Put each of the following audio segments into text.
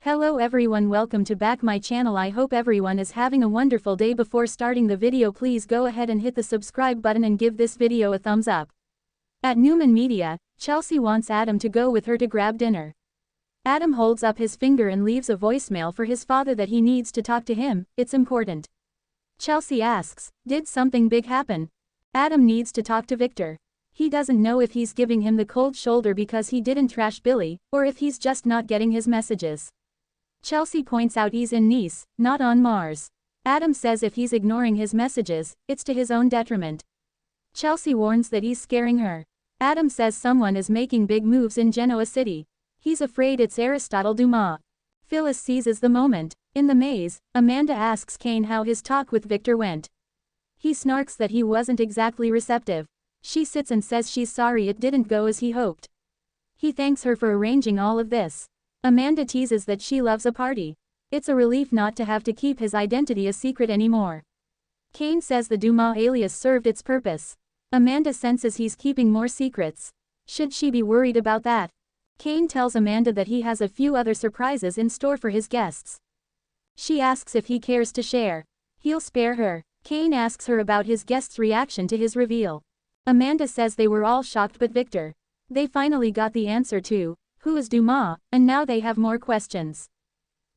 Hello everyone, welcome to back my channel. I hope everyone is having a wonderful day. Before starting the video, please go ahead and hit the subscribe button and give this video a thumbs up. At Newman Media, Chelsea wants Adam to go with her to grab dinner. Adam holds up his finger and leaves a voicemail for his father that he needs to talk to him, it's important. Chelsea asks, did something big happen? Adam needs to talk to Victor. He doesn't know if he's giving him the cold shoulder because he didn't trash Billy, or if he's just not getting his messages. Chelsea points out he's in Nice, not on Mars. Adam says if he's ignoring his messages, it's to his own detriment. Chelsea warns that he's scaring her. Adam says someone is making big moves in Genoa City. He's afraid it's Aristotle Dumas. Phyllis seizes the moment. In the maze, Amanda asks Kane how his talk with Victor went. He snarks that he wasn't exactly receptive. She sits and says she's sorry it didn't go as he hoped. He thanks her for arranging all of this. Amanda teases that she loves a party. It's a relief not to have to keep his identity a secret anymore. Kane says the Dumas alias served its purpose. Amanda senses he's keeping more secrets. Should she be worried about that? Kane tells Amanda that he has a few other surprises in store for his guests. She asks if he cares to share. He'll spare her. Kane asks her about his guests' reaction to his reveal. Amanda says they were all shocked but Victor. They finally got the answer to, who is Dumas, and now they have more questions.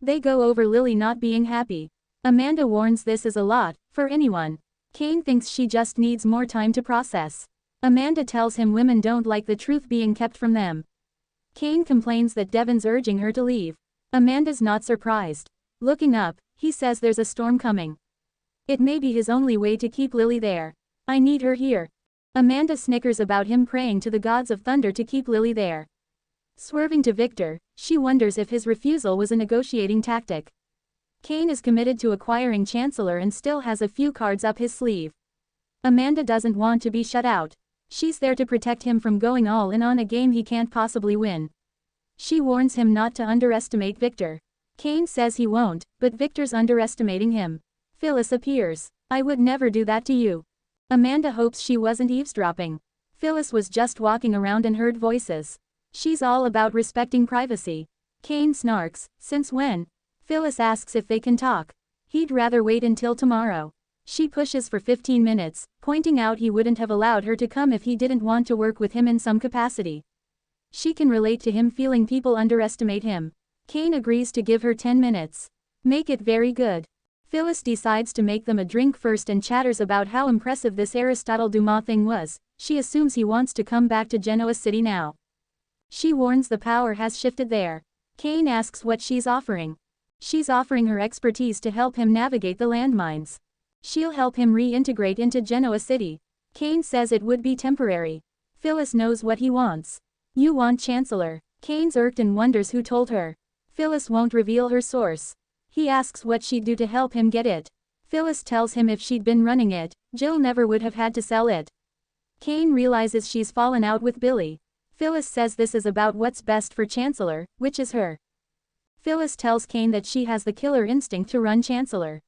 They go over Lily not being happy. Amanda warns this is a lot, for anyone. Kane thinks she just needs more time to process. Amanda tells him women don't like the truth being kept from them. Kane complains that Devon's urging her to leave. Amanda's not surprised. Looking up, he says there's a storm coming. It may be his only way to keep Lily there. I need her here. Amanda snickers about him praying to the gods of thunder to keep Lily there. Swerving to Victor, she wonders if his refusal was a negotiating tactic. Kane is committed to acquiring Chancellor and still has a few cards up his sleeve. Amanda doesn't want to be shut out. She's there to protect him from going all in on a game he can't possibly win. She warns him not to underestimate Victor. Kane says he won't, but Victor's underestimating him. Phyllis appears. I would never do that to you. Amanda hopes she wasn't eavesdropping. Phyllis was just walking around and heard voices. She's all about respecting privacy. Kane snarks, since when? Phyllis asks if they can talk. He'd rather wait until tomorrow. She pushes for 15 minutes, pointing out he wouldn't have allowed her to come if he didn't want to work with him in some capacity. She can relate to him feeling people underestimate him. Kane agrees to give her 10 minutes. Make it very good. Phyllis decides to make them a drink first and chatters about how impressive this Aristotle Dumas thing was. She assumes he wants to come back to Genoa City now. She warns the power has shifted there. Kane asks what she's offering. She's offering her expertise to help him navigate the landmines. She'll help him reintegrate into Genoa City. Kane says it would be temporary. Phyllis knows what he wants. You want Chancellor. Kane's irked and wonders who told her. Phyllis won't reveal her source. He asks what she'd do to help him get it. Phyllis tells him if she'd been running it, Jill never would have had to sell it. Kane realizes she's fallen out with Billy. Phyllis says this is about what's best for Chancellor, which is her. Phyllis tells Kane that she has the killer instinct to run Chancellor.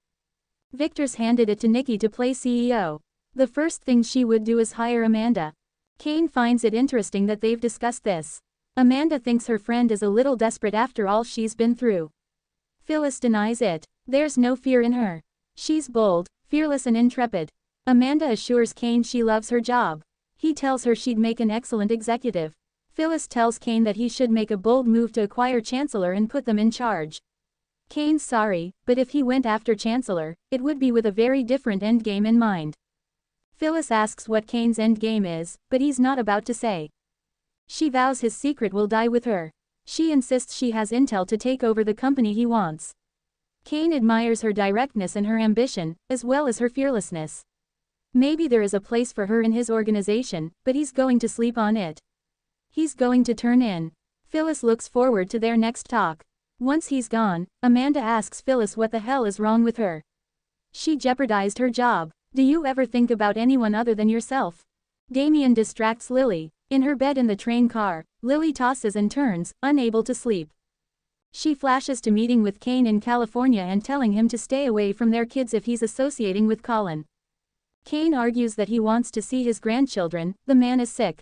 Victor's handed it to Nikki to play CEO. The first thing she would do is hire Amanda. Kane finds it interesting that they've discussed this. Amanda thinks her friend is a little desperate after all she's been through. Phyllis denies it. There's no fear in her. She's bold, fearless and intrepid. Amanda assures Kane she loves her job. He tells her she'd make an excellent executive. Phyllis tells Kane that he should make a bold move to acquire Chancellor and put them in charge. Kane's sorry, but if he went after Chancellor, it would be with a very different endgame in mind. Phyllis asks what Kane's endgame is, but he's not about to say. She vows his secret will die with her. She insists she has intel to take over the company he wants. Kane admires her directness and her ambition, as well as her fearlessness. Maybe there is a place for her in his organization, but he's going to sleep on it. He's going to turn in. Phyllis looks forward to their next talk. Once he's gone, Amanda asks Phyllis what the hell is wrong with her. She jeopardized her job. Do you ever think about anyone other than yourself? Damien distracts Lily. In her bed in the train car, Lily tosses and turns, unable to sleep. She flashes to meeting with Kane in California and telling him to stay away from their kids if he's associating with Colin. Kane argues that he wants to see his grandchildren, the man is sick.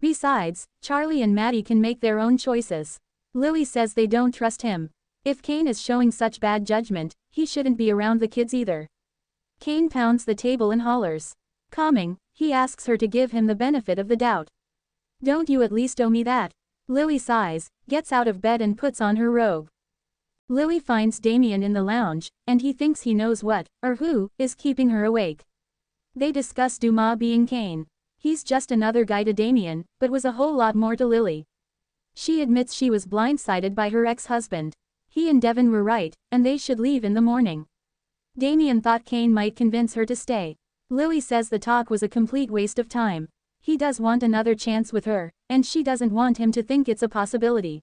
Besides, Charlie and Maddie can make their own choices. Lily says they don't trust him. If Kane is showing such bad judgment, he shouldn't be around the kids either. Kane pounds the table and hollers. Calming, he asks her to give him the benefit of the doubt. Don't you at least owe me that? Lily sighs, gets out of bed and puts on her robe. Lily finds Damien in the lounge, and he thinks he knows what, or who, is keeping her awake. They discuss Dumas being Kane. He's just another guy to Damien, but was a whole lot more to Lily. She admits she was blindsided by her ex-husband. He and Devon were right, and they should leave in the morning. Damien thought Kane might convince her to stay. Lily says the talk was a complete waste of time. He does want another chance with her, and she doesn't want him to think it's a possibility.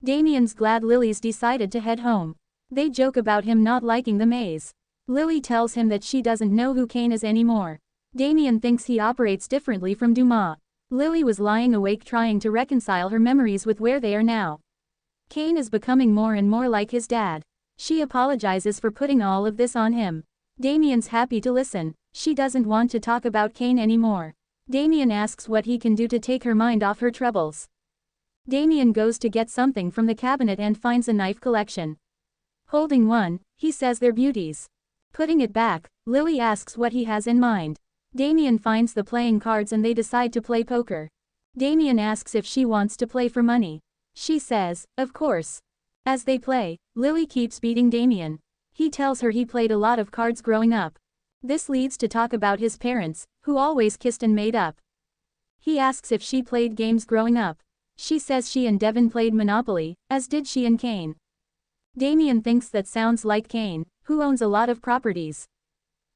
Damien's glad Lily's decided to head home. They joke about him not liking the maze. Lily tells him that she doesn't know who Kane is anymore. Damien thinks he operates differently from Dumas. Lily was lying awake trying to reconcile her memories with where they are now. Kane is becoming more and more like his dad. She apologizes for putting all of this on him. Damien's happy to listen. She doesn't want to talk about Kane anymore. Damien asks what he can do to take her mind off her troubles. Damien goes to get something from the cabinet and finds a knife collection. Holding one, he says they're beauties. Putting it back, Lily asks what he has in mind. Damien finds the playing cards and they decide to play poker. Damien asks if she wants to play for money. She says, of course. As they play, Lily keeps beating Damien. He tells her he played a lot of cards growing up. This leads to talk about his parents, who always kissed and made up. He asks if she played games growing up. She says she and Devon played Monopoly, as did she and Kane. Damien thinks that sounds like Kane, who owns a lot of properties.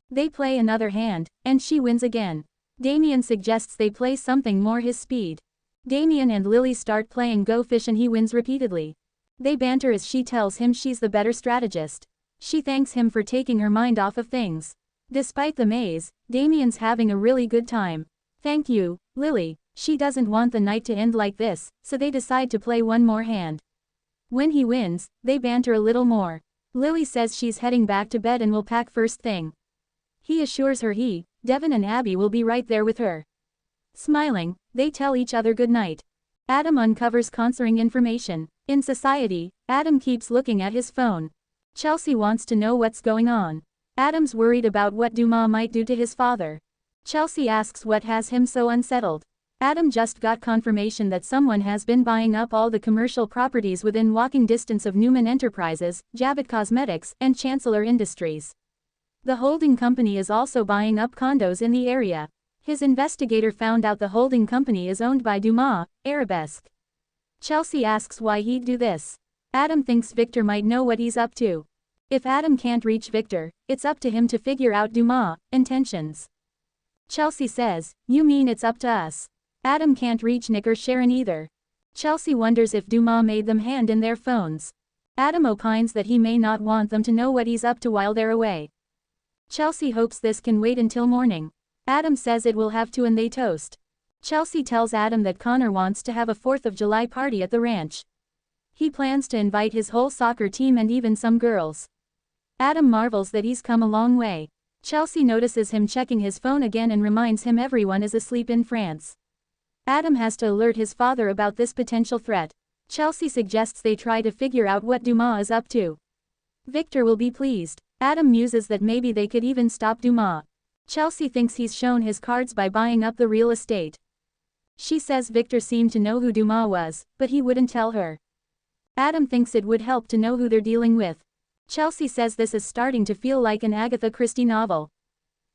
They play another hand, and she wins again. Damien suggests they play something more his speed. Damien and Lily start playing Go Fish and he wins repeatedly. They banter as she tells him she's the better strategist. She thanks him for taking her mind off of things. Despite the maze, Damien's having a really good time. Thank you, Lily. She doesn't want the night to end like this, so they decide to play one more hand. When he wins, they banter a little more. Lily says she's heading back to bed and will pack first thing. He assures her Devon and Abby will be right there with her. Smiling, they tell each other goodnight. Adam uncovers concerning information. In society, Adam keeps looking at his phone. Chelsea wants to know what's going on. Adam's worried about what Dumas might do to his father. Chelsea asks what has him so unsettled. Adam just got confirmation that someone has been buying up all the commercial properties within walking distance of Newman Enterprises, Jabbot Cosmetics, and Chancellor Industries. The holding company is also buying up condos in the area. His investigator found out the holding company is owned by Dumas, Arabesque. Chelsea asks why he'd do this. Adam thinks Victor might know what he's up to. If Adam can't reach Victor, it's up to him to figure out Dumas' intentions. Chelsea says, you mean it's up to us? Adam can't reach Nick or Sharon either. Chelsea wonders if Dumas made them hand in their phones. Adam opines that he may not want them to know what he's up to while they're away. Chelsea hopes this can wait until morning. Adam says it will have to and they toast. Chelsea tells Adam that Connor wants to have a 4th of July party at the ranch. He plans to invite his whole soccer team and even some girls. Adam marvels that he's come a long way. Chelsea notices him checking his phone again and reminds him everyone is asleep in France. Adam has to alert his father about this potential threat. Chelsea suggests they try to figure out what Dumas is up to. Victor will be pleased. Adam muses that maybe they could even stop Dumas. Chelsea thinks he's shown his cards by buying up the real estate. She says Victor seemed to know who Dumas was, but he wouldn't tell her. Adam thinks it would help to know who they're dealing with. Chelsea says this is starting to feel like an Agatha Christie novel.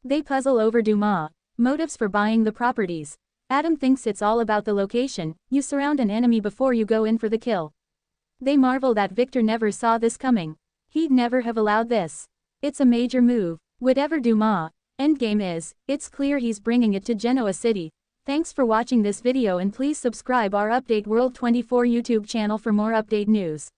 They puzzle over Dumas' motives for buying the properties. Adam thinks it's all about the location. You surround an enemy before you go in for the kill. They marvel that Victor never saw this coming. He'd never have allowed this. It's a major move. Whatever Dumas' endgame is, it's clear he's bringing it to Genoa City. Thanks for watching this video and please subscribe our Update World 24 YouTube channel for more update news.